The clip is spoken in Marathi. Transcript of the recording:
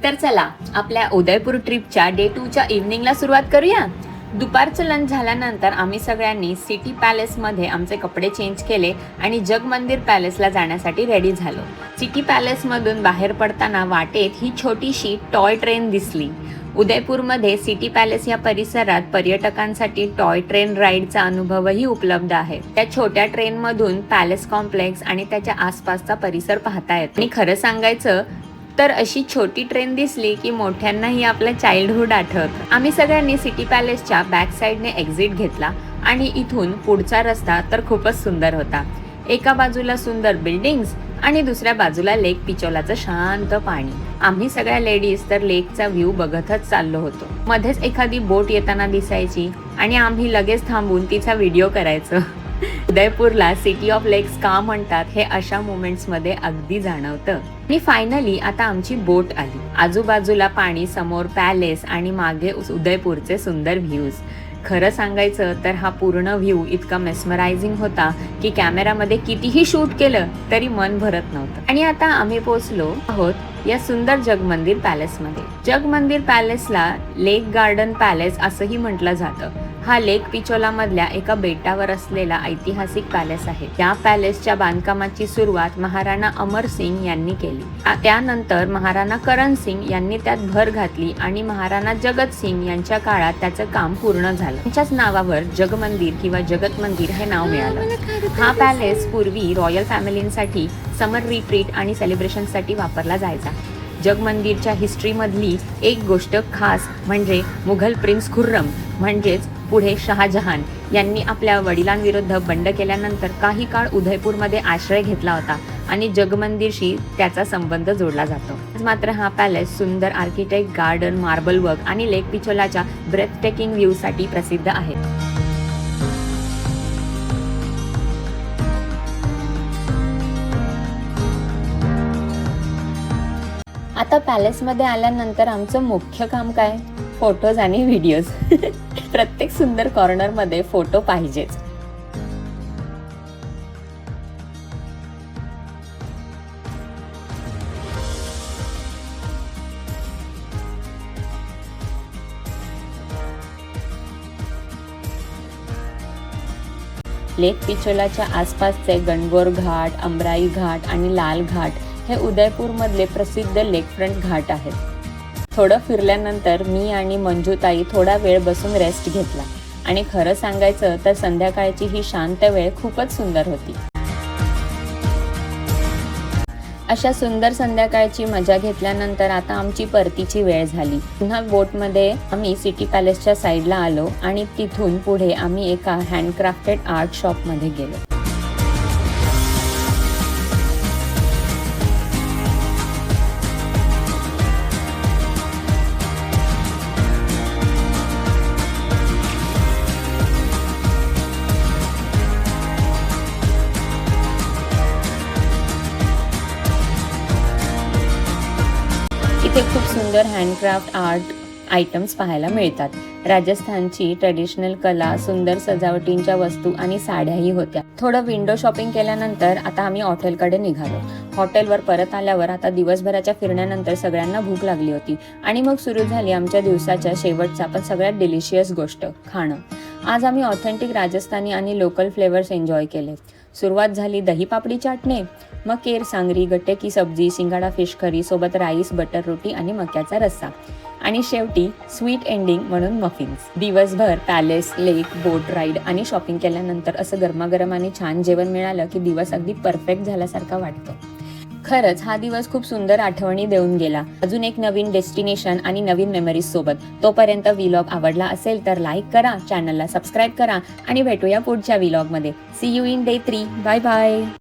तर चला आपल्या उदयपूर ट्रिपच्या डे 2 च्या इव्हनिंगला सुरुवात करूया। दुपारचं लंच झाल्यानंतर आम्ही सगळ्यांनी सिटी पॅलेसमध्ये आमचे कपडे चेंज केले आणि जगमंदिर पॅलेसला जाण्यासाठी रेडी झालो। सिटी पॅलेसमधून बाहेर पडताना वाटेत ही छोटीशी टॉय ट्रेन दिसली। उदयपूरमध्ये सिटी पॅलेस या परिसरात पर्यटकांसाठी टॉय ट्रेन राईडचा अनुभवही उपलब्ध आहे। त्या छोट्या ट्रेनमधून पॅलेस कॉम्प्लेक्स आणि त्याच्या आसपासचा परिसर पाहता येतो। आणि खरं सांगायचं तर अशी छोटी ट्रेन दिसली की मोठ्यांनाही आपलं चाइल्डहुड आठवतं। आम्ही सगळ्यांनी सिटी पॅलेसच्या बॅक साईडने एक्झिट घेतला आणि इथून पुढचा रस्ता तर खूपच सुंदर होता। एका बाजूला सुंदर बिल्डिंग्स आणि दुसऱ्या बाजूला लेक पिचोलाचं शांत पाणी। आम्ही सगळ्या लेडीज तर लेकचा व्ह्यू बघतच चाललो होतो। मध्येच एखादी बोट येताना दिसायची आणि आम्ही लगेच थांबून तिचा व्हिडिओ करायचो। उदयपूरला सिटी ऑफ लेक्स का म्हणतात हे अशा मोमेंट्स मध्ये अगदी जाणवतं। आणि फायनली आता आमची बोट आली। आजूबाजूला पाणी, समोर पॅलेस आणि मागे उदयपूरचे सुंदर व्ह्यूज। खरं सांगायचं तर हा पूर्ण व्ह्यू इतका मेस्मरायझिंग होता की कॅमेरामध्ये कितीही शूट केलं तरी मन भरत नव्हतं। आणि आता आम्ही पोहोचलो आहोत या सुंदर जगमंदिर पॅलेसमध्ये। जगमंदिर पॅलेसला लेक गार्डन पॅलेस असंही म्हटलं जातं। हा लेक पिचोला मधल्या एका बेटावर असलेला ऐतिहासिक पॅलेस आहे। त्या पॅलेसच्या बांधकामाची सुरुवात महाराणा अमर सिंग यांनी केली। त्यानंतर महाराणा करण सिंग यांनी त्यात भर घातली आणि महाराणा जगत सिंग यांच्या काळात त्याचं काम पूर्ण झालं। त्यांच्याच नावावर जगमंदिर किंवा जगत मंदिर हे नाव मिळालं। हा पॅलेस पूर्वी रॉयल फॅमिलींसाठी समर रिट्रीट आणि सेलिब्रेशनसाठी वापरला जायचा। जगमंदिरच्या हिस्ट्रीमधली एक गोष्ट खास म्हणजे मुघल प्रिन्स खुर्रम म्हणजेच पुढे शहाजहान यांनी आपल्या वडिलांविरुद्ध बंड केल्यानंतर काही काळ उदयपूरमध्ये आश्रय घेतला होता आणि जगमंदिरशी त्याचा संबंध जोडला जातो। मात्र हा पॅलेस सुंदर आर्किटेक्ट, गार्डन, मार्बल वर्क आणि लेक पिचोलाच्या ब्रेथ टेकिंग व्ह्यू साठी प्रसिद्ध आहे। आता पॅलेसमध्ये आल्यानंतर आमचं मुख्य काम काय? फोटोज आणि व्हिडिओज। प्रत्येक सुंदर कॉर्नरमध्ये फोटो पाहिजेच। लेक पिचोलाच्या आसपासचे गणगौर घाट, अमराई घाट आणि लाल घाट हे उदयपूरमधले प्रसिद्ध लेकफ्रंट घाट आहेत। थोडं फिरल्यानंतर मी आणि मंजूताई थोडा वेळ बसून रेस्ट घेतला आणि खरं सांगायचं तर संध्याकाळची ही शांत वेळ खूपच सुंदर होती। अशा सुंदर संध्याकाळची मजा घेतल्यानंतर आता आमची परतीची वेळ झाली। पुन्हा बोटमध्ये आम्ही सिटी पॅलेसच्या साईडला आलो आणि तिथून पुढे आम्ही एका हँडक्राफ्टेड आर्ट शॉपमध्ये गेलो। इथे खूप सुंदर हँडक्राफ्ट आर्ट आयटम्स पाहायला मिळतात। राजस्थानची ट्रेडिशनल कला, सुंदर सजावटींच्या वस्तू आणि साड्याही होत्या। थोडं विंडो शॉपिंग केल्यानंतर आता आम्ही हॉटेलकडे निघालो। हॉटेलवर परत आल्यावर आता दिवसभराच्या फिरण्यानंतर सगळ्यांना भूक लागली होती आणि मग सुरू झाली आमच्या दिवसाच्या शेवटचा पण सगळ्यात डिलिशियस गोष्ट, खाणं। आज आम्ही ऑथेंटिक राजस्थानी आणि लोकल फ्लेवर्स एन्जॉय केले। सुरुवात झाली दही पापडी चाटणे, मग केर सांगरी, गट्टे की सब्जी, सिंगाडा फिश करी सोबत राईस, बटर रोटी आणि मक्याचा रस्सा आणि शेवटी स्वीट एंडिंग म्हणून मफिन्स। दिवसभर पॅलेस, लेक, बोट राईड आणि शॉपिंग केल्यानंतर असं गरमागरम आणि छान जेवण मिळालं की दिवस अगदी परफेक्ट झाल्यासारखा वाटतो। खरंच हा दिवस खूप सुंदर आठवणी देऊन गेला। अजून एक नवीन डेस्टिनेशन आणि नवीन मेमरीज सोबत। तोपर्यंत व्लॉग आवडला असेल तर लाईक करा, चॅनलला सबस्क्राईब करा आणि भेटूया पुढच्या व्लॉगमध्ये। See you in day 3। Bye bye.